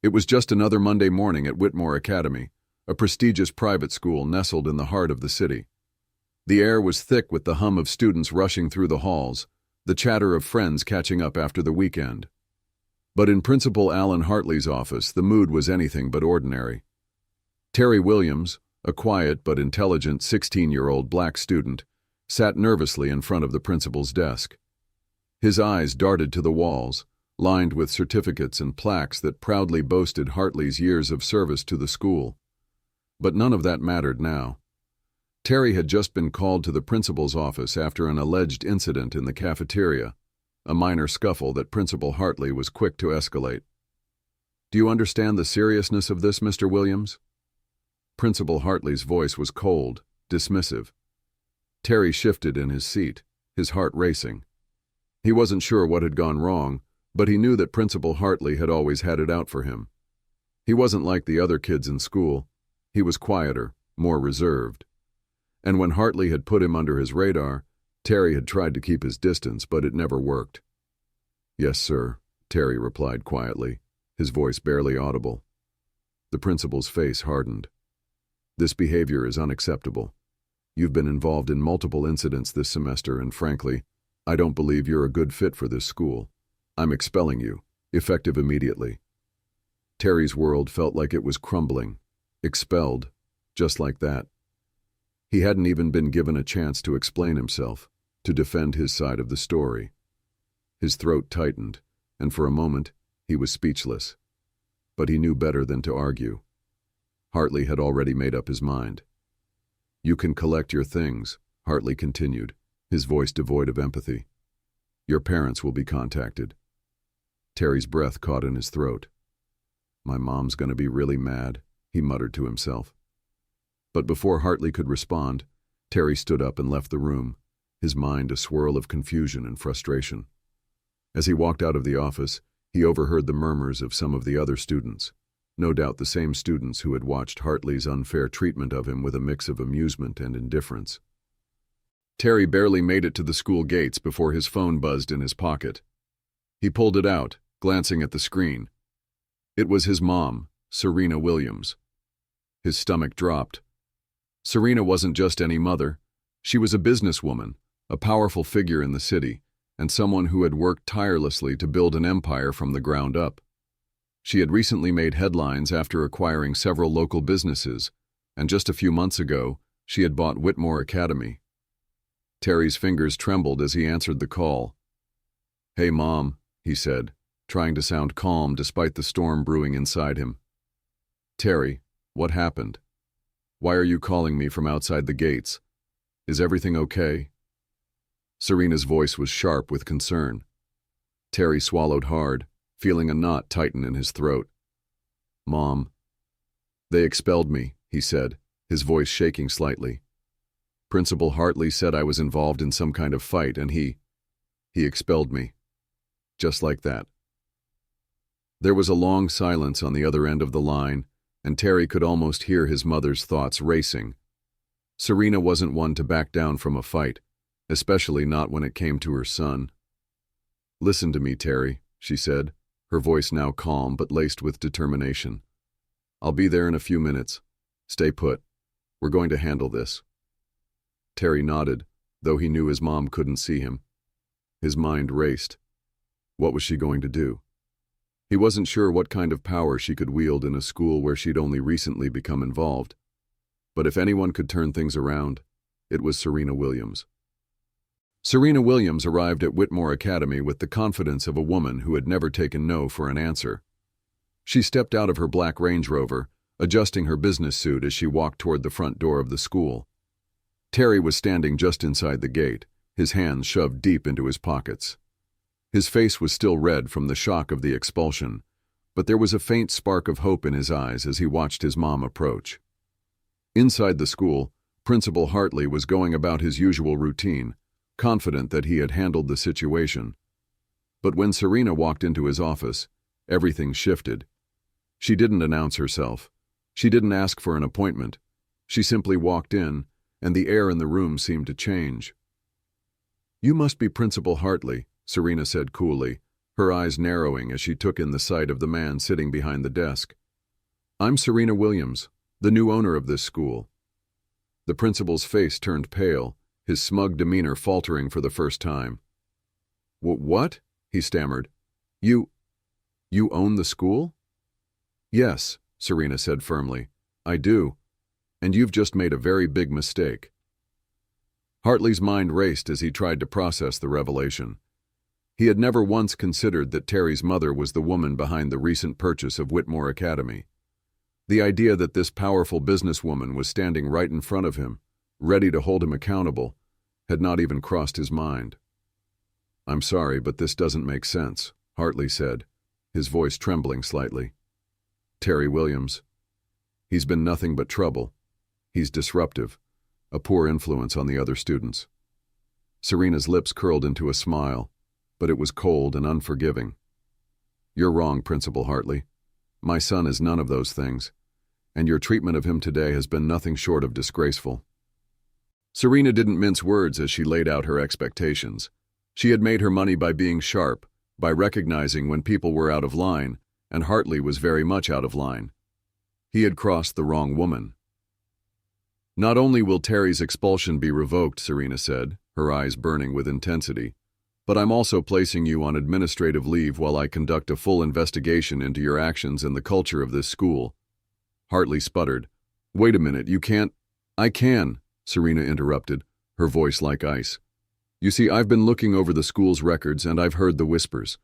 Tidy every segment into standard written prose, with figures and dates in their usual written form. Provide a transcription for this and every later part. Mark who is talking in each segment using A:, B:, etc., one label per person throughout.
A: It was just another Monday morning at Whitmore Academy, a prestigious private school nestled in the heart of the city. The air was thick with the hum of students rushing through the halls, the chatter of friends catching up after the weekend. But in Principal Alan Hartley's office, the mood was anything but ordinary. Terry Williams, a quiet but intelligent 16-year-old black student, sat nervously in front of the principal's desk. His eyes darted to the walls, lined with certificates and plaques that proudly boasted Hartley's years of service to the school. But none of that mattered now. Terry had just been called to the principal's office after an alleged incident in the cafeteria, a minor scuffle that Principal Hartley was quick to escalate. "Do you understand the seriousness of this, Mr. Williams?" Principal Hartley's voice was cold, dismissive. Terry shifted in his seat, his heart racing. He wasn't sure what had gone wrong, but he knew that Principal Hartley had always had it out for him. He wasn't like the other kids in school. He was quieter, more reserved. And when Hartley had put him under his radar, Terry had tried to keep his distance, but it never worked. "Yes, sir," Terry replied quietly, his voice barely audible. The principal's face hardened. "This behavior is unacceptable. You've been involved in multiple incidents this semester, and frankly, I don't believe you're a good fit for this school. I'm expelling you, effective immediately." Terry's world felt like it was crumbling. Expelled, just like that. He hadn't even been given a chance to explain himself, to defend his side of the story. His throat tightened, and for a moment, he was speechless. But he knew better than to argue. Hartley had already made up his mind. "You can collect your things," Hartley continued, his voice devoid of empathy. "Your parents will be contacted." Terry's breath caught in his throat. "My mom's going to be really mad," he muttered to himself. But before Hartley could respond, Terry stood up and left the room, his mind a swirl of confusion and frustration. As he walked out of the office, he overheard the murmurs of some of the other students, no doubt the same students who had watched Hartley's unfair treatment of him with a mix of amusement and indifference. Terry barely made it to the school gates before his phone buzzed in his pocket. He pulled it out, glancing at the screen. It was his mom, Serena Williams. His stomach dropped. Serena wasn't just any mother. She was a businesswoman, a powerful figure in the city, and someone who had worked tirelessly to build an empire from the ground up. She had recently made headlines after acquiring several local businesses, and just a few months ago, she had bought Whitmore Academy. Terry's fingers trembled as he answered the call. "Hey, Mom," he said, trying to sound calm despite the storm brewing inside him. "Terry, what happened? Why are you calling me from outside the gates? Is everything okay?" Serena's voice was sharp with concern. Terry swallowed hard, feeling a knot tighten in his throat. "Mom." "They expelled me," he said, his voice shaking slightly. "Principal Hartley said I was involved in some kind of fight, and he expelled me. Just like that." There was a long silence on the other end of the line, and Terry could almost hear his mother's thoughts racing. Serena wasn't one to back down from a fight, especially not when it came to her son. "Listen to me, Terry," she said, her voice now calm but laced with determination. "I'll be there in a few minutes. Stay put. We're going to handle this." Terry nodded, though he knew his mom couldn't see him. His mind raced. What was she going to do? He wasn't sure what kind of power she could wield in a school where she'd only recently become involved. But if anyone could turn things around, it was Serena Williams. Serena Williams arrived at Whitmore Academy with the confidence of a woman who had never taken no for an answer. She stepped out of her black Range Rover, adjusting her business suit as she walked toward the front door of the school. Terry was standing just inside the gate, his hands shoved deep into his pockets. His face was still red from the shock of the expulsion, but there was a faint spark of hope in his eyes as he watched his mom approach. Inside the school, Principal Hartley was going about his usual routine, confident that he had handled the situation. But when Serena walked into his office, everything shifted. She didn't announce herself. She didn't ask for an appointment. She simply walked in, and the air in the room seemed to change. "You must be Principal Hartley," Serena said coolly, her eyes narrowing as she took in the sight of the man sitting behind the desk. "I'm Serena Williams, the new owner of this school." The principal's face turned pale, his smug demeanor faltering for the first time. "What?" he stammered. You own the school?" "Yes," Serena said firmly. "I do. And you've just made a very big mistake." Hartley's mind raced as he tried to process the revelation. He had never once considered that Terry's mother was the woman behind the recent purchase of Whitmore Academy. The idea that this powerful businesswoman was standing right in front of him, ready to hold him accountable, had not even crossed his mind. "I'm sorry, but this doesn't make sense," Hartley said, his voice trembling slightly. "Terry Williams. He's been nothing but trouble. He's disruptive, a poor influence on the other students." Serena's lips curled into a smile, but it was cold and unforgiving. "You're wrong, Principal Hartley. My son is none of those things, and your treatment of him today has been nothing short of disgraceful." Serena didn't mince words as she laid out her expectations. She had made her money by being sharp, by recognizing when people were out of line, and Hartley was very much out of line. He had crossed the wrong woman. "Not only will Terry's expulsion be revoked," Serena said, her eyes burning with intensity, "but I'm also placing you on administrative leave while I conduct a full investigation into your actions and the culture of this school." Hartley sputtered. "Wait a minute, you can't—" "I can," Serena interrupted, her voice like ice. "You see, I've been looking over the school's records and I've heard the whispers.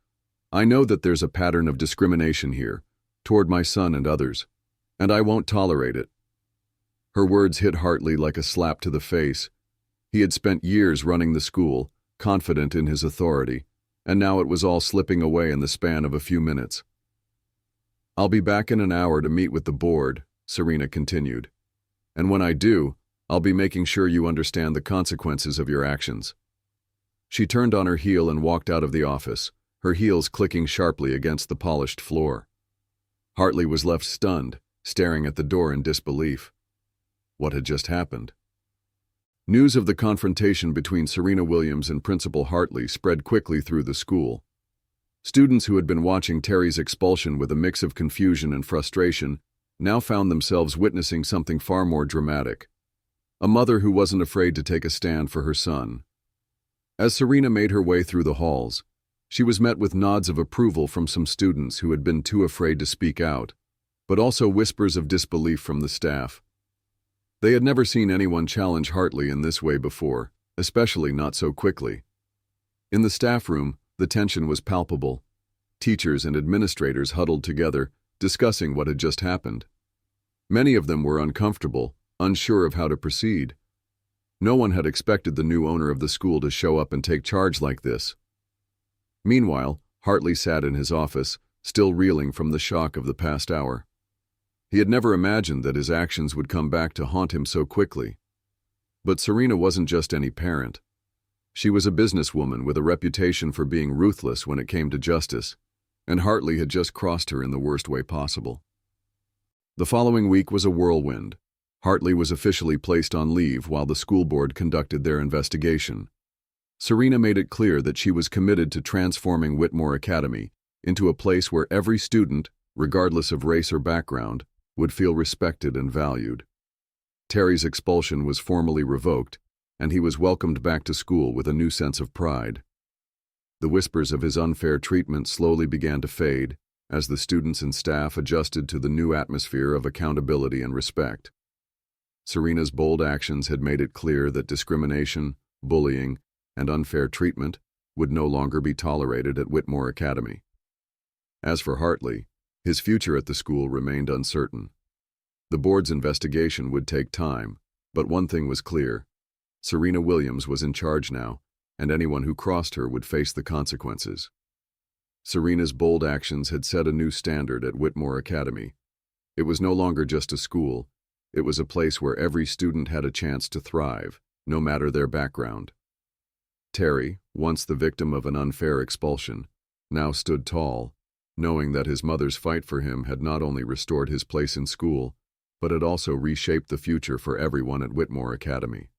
A: I know that there's a pattern of discrimination here, toward my son and others, and I won't tolerate it." Her words hit Hartley like a slap to the face. He had spent years running the school, confident in his authority, and now it was all slipping away in the span of a few minutes. "I'll be back in an hour to meet with the board," Serena continued. "And when I do, I'll be making sure you understand the consequences of your actions." She turned on her heel and walked out of the office, her heels clicking sharply against the polished floor. Hartley was left stunned, staring at the door in disbelief. What had just happened? News of the confrontation between Serena Williams and Principal Hartley spread quickly through the school. Students who had been watching Terry's expulsion with a mix of confusion and frustration now found themselves witnessing something far more dramatic. A mother who wasn't afraid to take a stand for her son. As Serena made her way through the halls, she was met with nods of approval from some students who had been too afraid to speak out, but also whispers of disbelief from the staff. They had never seen anyone challenge Hartley in this way before, especially not so quickly. In the staff room, the tension was palpable. Teachers and administrators huddled together, discussing what had just happened. Many of them were uncomfortable, unsure of how to proceed. No one had expected the new owner of the school to show up and take charge like this. Meanwhile, Hartley sat in his office, still reeling from the shock of the past hour. He had never imagined that his actions would come back to haunt him so quickly. But Serena wasn't just any parent. She was a businesswoman with a reputation for being ruthless when it came to justice, and Hartley had just crossed her in the worst way possible. The following week was a whirlwind. Hartley was officially placed on leave while the school board conducted their investigation. Serena made it clear that she was committed to transforming Whitmore Academy into a place where every student, regardless of race or background, would feel respected and valued. Terry's expulsion was formally revoked, and he was welcomed back to school with a new sense of pride. The whispers of his unfair treatment slowly began to fade as the students and staff adjusted to the new atmosphere of accountability and respect. Serena's bold actions had made it clear that discrimination, bullying, and unfair treatment would no longer be tolerated at Whitmore Academy. As for Hartley, his future at the school remained uncertain. The board's investigation would take time, but one thing was clear. Serena Williams was in charge now, and anyone who crossed her would face the consequences. Serena's bold actions had set a new standard at Whitmore Academy. It was no longer just a school. It was a place where every student had a chance to thrive, no matter their background. Terry, once the victim of an unfair expulsion, now stood tall, knowing that his mother's fight for him had not only restored his place in school, but had also reshaped the future for everyone at Whitmore Academy.